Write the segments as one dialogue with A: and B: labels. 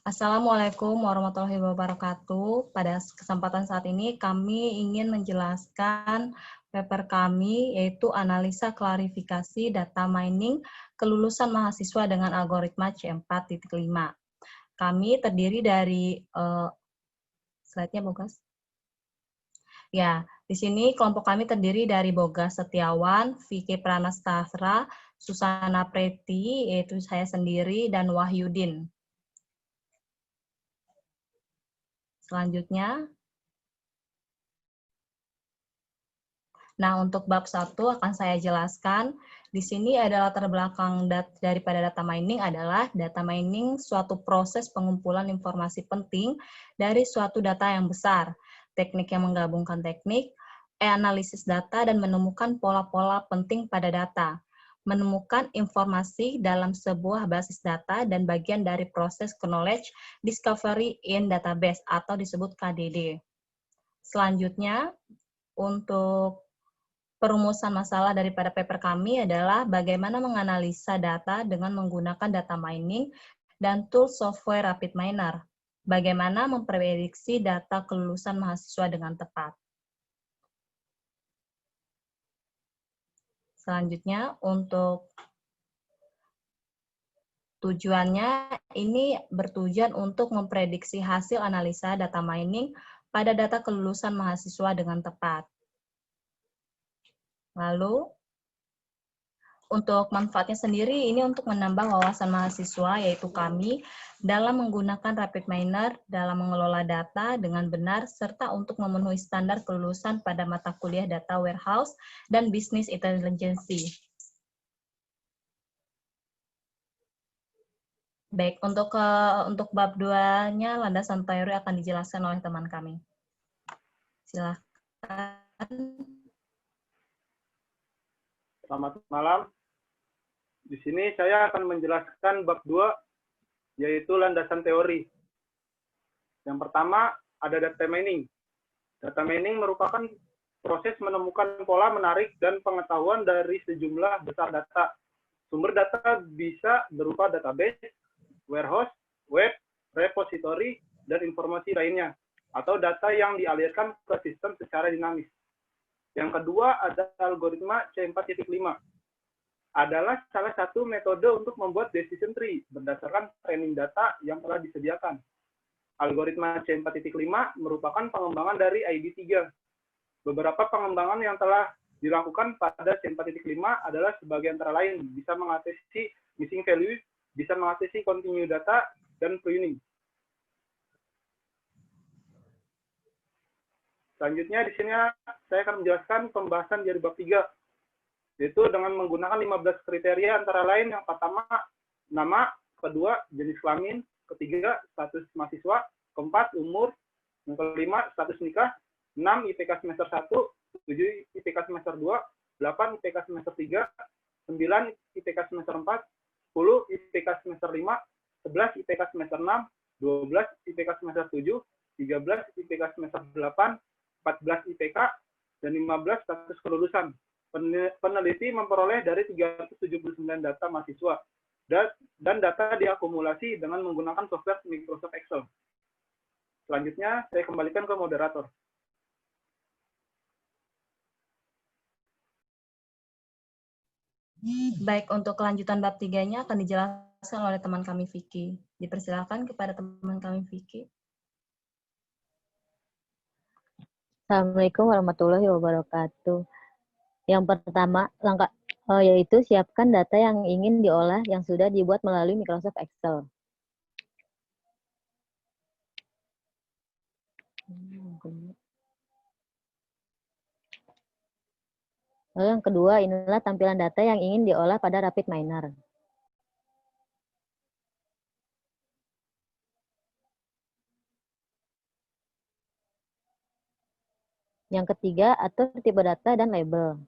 A: Assalamualaikum warahmatullahi wabarakatuh. Pada kesempatan saat ini kami ingin menjelaskan paper kami yaitu analisa klarifikasi data mining kelulusan mahasiswa dengan algoritma C4.5. Kami terdiri dari slide-nya Bogas. Ya, di sini kelompok kami terdiri dari Bogas Setiawan, Vicky Pranastasra, Susana Preti, yaitu saya sendiri, dan Wahyudin. Selanjutnya, nah untuk bab 1 akan saya jelaskan. Di sini adalah latar belakang daripada data mining adalah data mining suatu proses pengumpulan informasi penting dari suatu data yang besar. Teknik yang menggabungkan teknik, analisis data, dan menemukan pola-pola penting pada data. Menemukan informasi dalam sebuah basis data dan bagian dari proses knowledge discovery in database atau disebut KDD. Selanjutnya, untuk perumusan masalah daripada paper kami adalah bagaimana menganalisa data dengan menggunakan data mining dan tools software RapidMiner. Bagaimana memprediksi data kelulusan mahasiswa dengan tepat. Selanjutnya, untuk tujuannya, ini bertujuan untuk memprediksi hasil analisa data mining pada data kelulusan mahasiswa dengan tepat. Lalu, untuk manfaatnya sendiri, ini untuk menambah wawasan mahasiswa, yaitu kami, dalam menggunakan RapidMiner dalam mengelola data dengan benar, serta untuk memenuhi standar kelulusan pada mata kuliah Data Warehouse dan Business Intelligence. Baik, untuk bab 2-nya, landasan teori akan dijelaskan oleh teman kami. Silakan.
B: Selamat malam. Di sini saya akan menjelaskan bab 2, yaitu landasan teori. Yang pertama, ada data mining. Data mining merupakan proses menemukan pola menarik dan pengetahuan dari sejumlah besar data. Sumber data bisa berupa database, warehouse, web, repository, dan informasi lainnya, atau data yang dialirkan ke sistem secara dinamis. Yang kedua, ada algoritma C4.5. Adalah salah satu metode untuk membuat decision tree berdasarkan training data yang telah disediakan. Algoritma C4.5 merupakan pengembangan dari IB3. Beberapa pengembangan yang telah dilakukan pada C4.5 adalah sebagai antara lain bisa mengatasi missing value, bisa mengatasi continue data, dan pruning. Selanjutnya di sini saya akan menjelaskan pembahasan dari bab 3, yaitu dengan menggunakan 15 kriteria antara lain yang pertama nama, kedua jenis kelamin, ketiga status mahasiswa, keempat umur, yang kelima status nikah, 6 IPK semester 1, 7 IPK semester 2, 8 IPK semester 3, 9 IPK semester 4, 10 IPK semester 5, 11 IPK semester 6, 12 IPK semester 7, 13 IPK semester 8, 14 IPK, dan 15 status kelulusan. Peneliti memperoleh dari 379 data mahasiswa dan data diakumulasi dengan menggunakan software Microsoft Excel. Selanjutnya, saya kembalikan ke moderator.
A: Baik, untuk kelanjutan bab 3-nya akan dijelaskan oleh teman kami Vicky. Dipersilakan kepada teman kami Vicky.
C: Assalamualaikum warahmatullahi wabarakatuh. Yang pertama, langkah yaitu siapkan data yang ingin diolah yang sudah dibuat melalui Microsoft Excel. Lalu yang kedua, inilah tampilan data yang ingin diolah pada RapidMiner. Yang ketiga, atur tipe data dan label.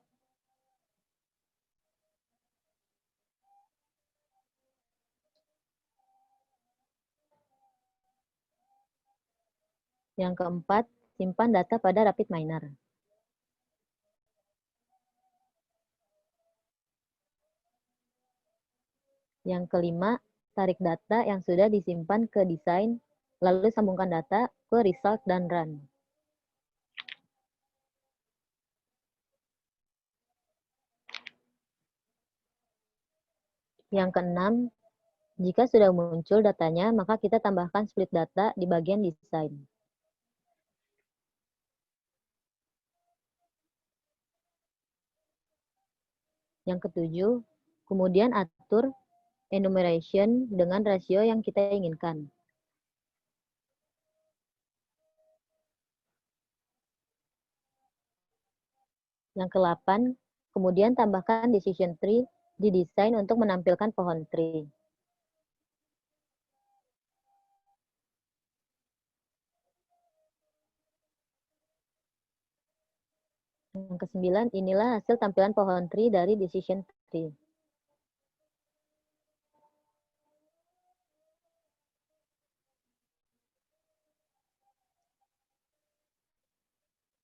C: Yang keempat, simpan data pada RapidMiner. Yang kelima, tarik data yang sudah disimpan ke desain, lalu sambungkan data ke result dan run. Yang keenam, jika sudah muncul datanya, maka kita tambahkan split data di bagian desain. Yang ketujuh, kemudian atur enumeration dengan rasio yang kita inginkan. Yang ke-8, kemudian tambahkan decision tree di desain untuk menampilkan pohon tree. Yang ke-9, inilah hasil tampilan pohon tree dari decision tree.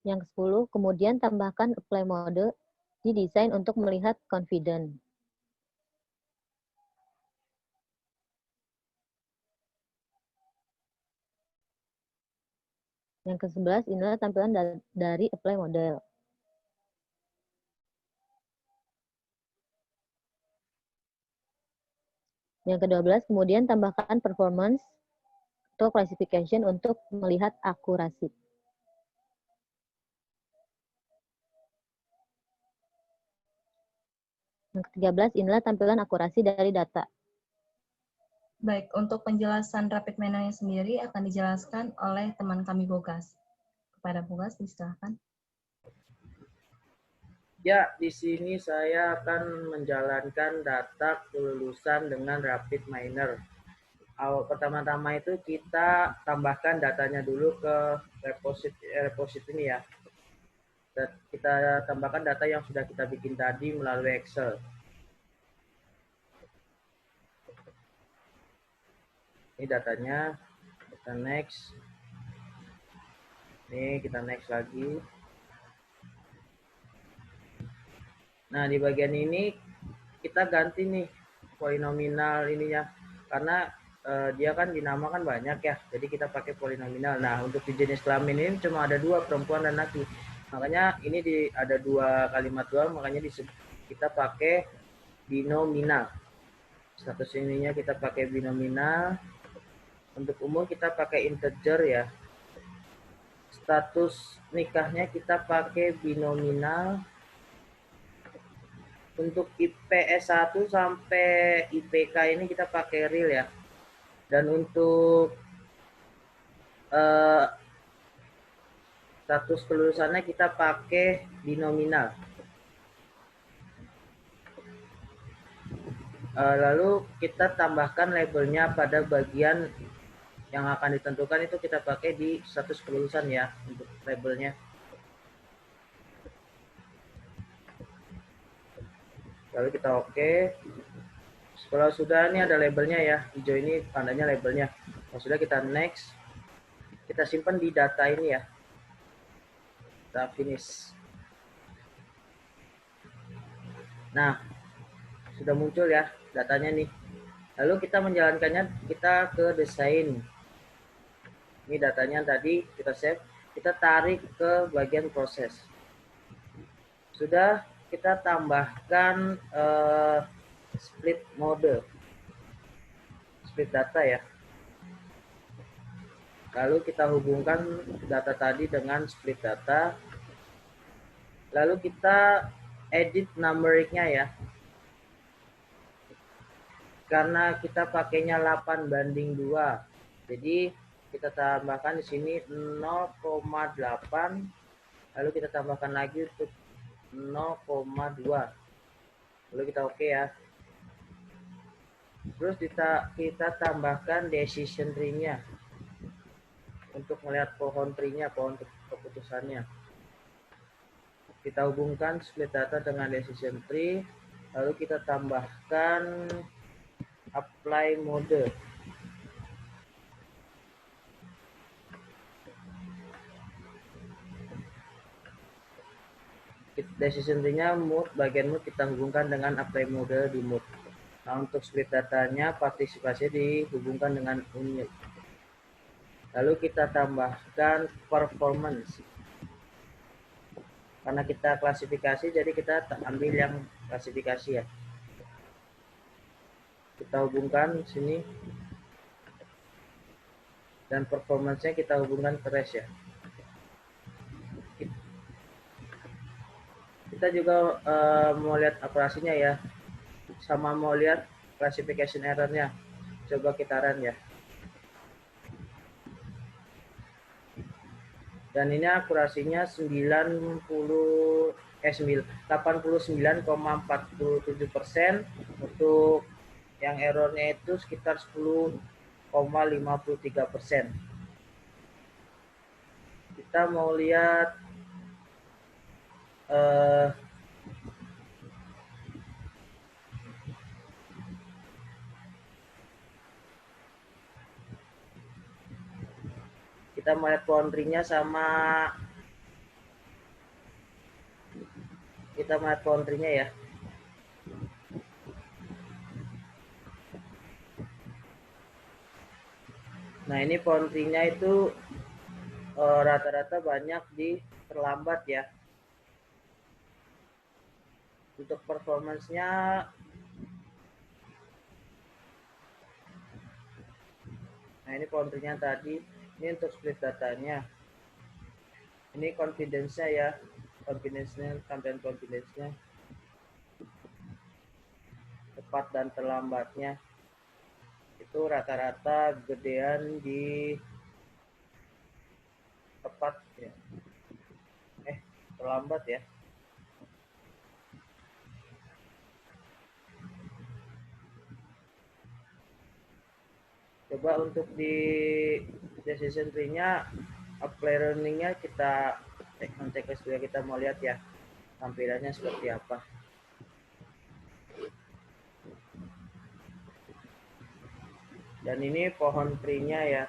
C: Yang ke-10, kemudian tambahkan apply mode di desain untuk melihat confident. Yang ke-11, inilah tampilan dari apply model. Yang ke-12, kemudian tambahkan performance atau classification untuk melihat akurasi. Yang ke-13, inilah tampilan akurasi dari data.
A: Baik, untuk penjelasan rapid manner sendiri akan dijelaskan oleh teman kami Bogas. Kepada Bogas, disilahkan.
D: Ya, di sini saya akan menjalankan data kelulusan dengan rapid miner. Pertama-tama itu kita tambahkan datanya dulu ke repository ini ya. Dan kita tambahkan data yang sudah kita bikin tadi melalui Excel. Ini datanya, kita next. Ini kita next lagi. Nah, di bagian ini kita ganti nih polinominal ininya. Karena dia kan dinamakan banyak ya, jadi kita pakai polinominal. Nah, untuk di jenis kelamin ini cuma ada 2, perempuan dan laki. Makanya ini ada 2 kalimat doang, makanya kita pakai binominal. Status ininya kita pakai binominal. Untuk umur kita pakai integer ya. Status nikahnya kita pakai binominal. Untuk IPS 1 sampai IPK ini kita pakai real ya. Dan untuk status kelulusannya kita pakai binominal. Lalu kita tambahkan labelnya pada bagian yang akan ditentukan, itu kita pakai di status kelulusan ya untuk labelnya. Lalu kita oke. Kalau sudah, ini ada labelnya ya, hijau ini tandanya labelnya. Kalau sudah, kita next. Kita simpan di data ini ya. Kita finish. Nah, sudah muncul ya datanya nih. Lalu kita menjalankannya, kita ke desain. Ini datanya tadi kita save, kita tarik ke bagian proses. Sudah, kita tambahkan split mode, split data ya. Lalu kita hubungkan data tadi dengan split data. Lalu kita edit numericnya ya. Karena kita pakainya 8:2. Jadi kita tambahkan di sini 0,8. Lalu kita tambahkan lagi untuk 0,2. Lalu kita oke ya. Terus kita tambahkan decision tree-nya untuk melihat pohon tree-nya, pohon keputusannya. Kita hubungkan split data dengan decision tree, lalu kita tambahkan apply mode. Decision tree-nya mood, bagian mood kita hubungkan dengan apply mode di mood. Nah, untuk split datanya, partisipasi dihubungkan dengan unit. Lalu kita tambahkan performance. Karena kita klasifikasi, jadi kita ambil yang klasifikasi ya. Kita hubungkan sini. Dan performance-nya kita hubungkan ke REST ya. Kita juga mau lihat operasinya ya. Sama mau lihat classification error-nya. Coba kita run ya. Dan ini akurasinya 89,47%. Untuk yang errornya itu sekitar 10,53%. Kita mau lihat kita mau lihat boundary-nya sama kita mau lihat boundary-nya ya. Nah, ini boundary-nya itu rata-rata banyak di terlambat ya. Untuk performance-nya nah, ini boundary-nya tadi. Ini untuk split datanya. Ini confidence-nya ya. Confidence-nya, tampilan confidence-nya. Tepat dan terlambatnya. Itu rata-rata gedean di tepat ya. Terlambat ya. Coba untuk di decision tree-nya, apply learning-nya kita checklist juga, kita mau lihat ya tampilannya seperti apa. Dan ini pohon tree-nya ya,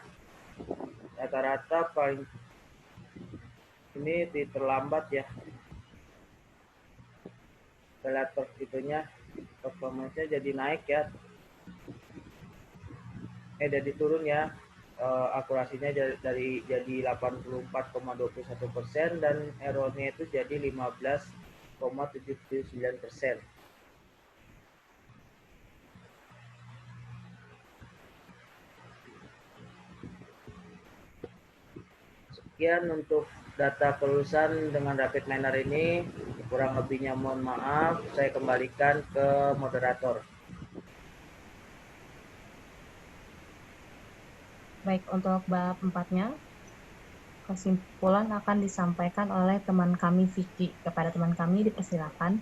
D: rata-rata paling ini terlambat ya. Kita lihat itunya, performance-nya jadi naik ya. Jadi turun ya, akurasinya jadi 84,21% dan errornya itu jadi 15,79%. Sekian untuk data kelulusan dengan RapidMiner ini, kurang lebihnya mohon maaf, saya kembalikan ke moderator.
A: Baik, untuk bab 4-nya, kesimpulan akan disampaikan oleh teman kami Vicky. Kepada teman kami dipersilakan.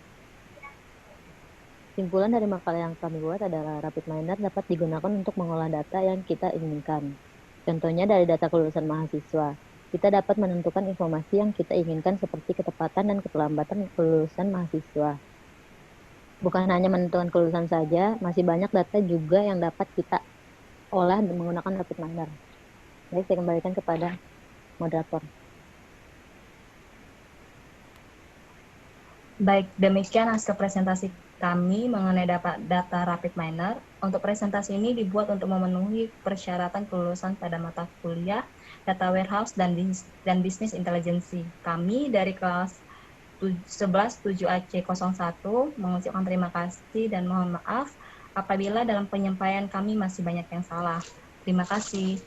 C: Kesimpulan dari makalah yang kami buat adalah RapidMiner dapat digunakan untuk mengolah data yang kita inginkan. Contohnya dari data kelulusan mahasiswa. Kita dapat menentukan informasi yang kita inginkan seperti ketepatan dan keterlambatan kelulusan mahasiswa. Bukan hanya menentukan kelulusan saja, masih banyak data juga yang dapat kita olah menggunakan RapidMiner. Baik, saya kembalikan kepada moderator.
A: Baik, demikian hasil presentasi kami mengenai data RapidMiner. Untuk presentasi ini dibuat untuk memenuhi persyaratan kelulusan pada mata kuliah Data Warehouse dan Business Intelligence. Kami dari kelas 11 7AC01 mengucapkan terima kasih dan mohon maaf apabila dalam penyampaian kami masih banyak yang salah. Terima kasih.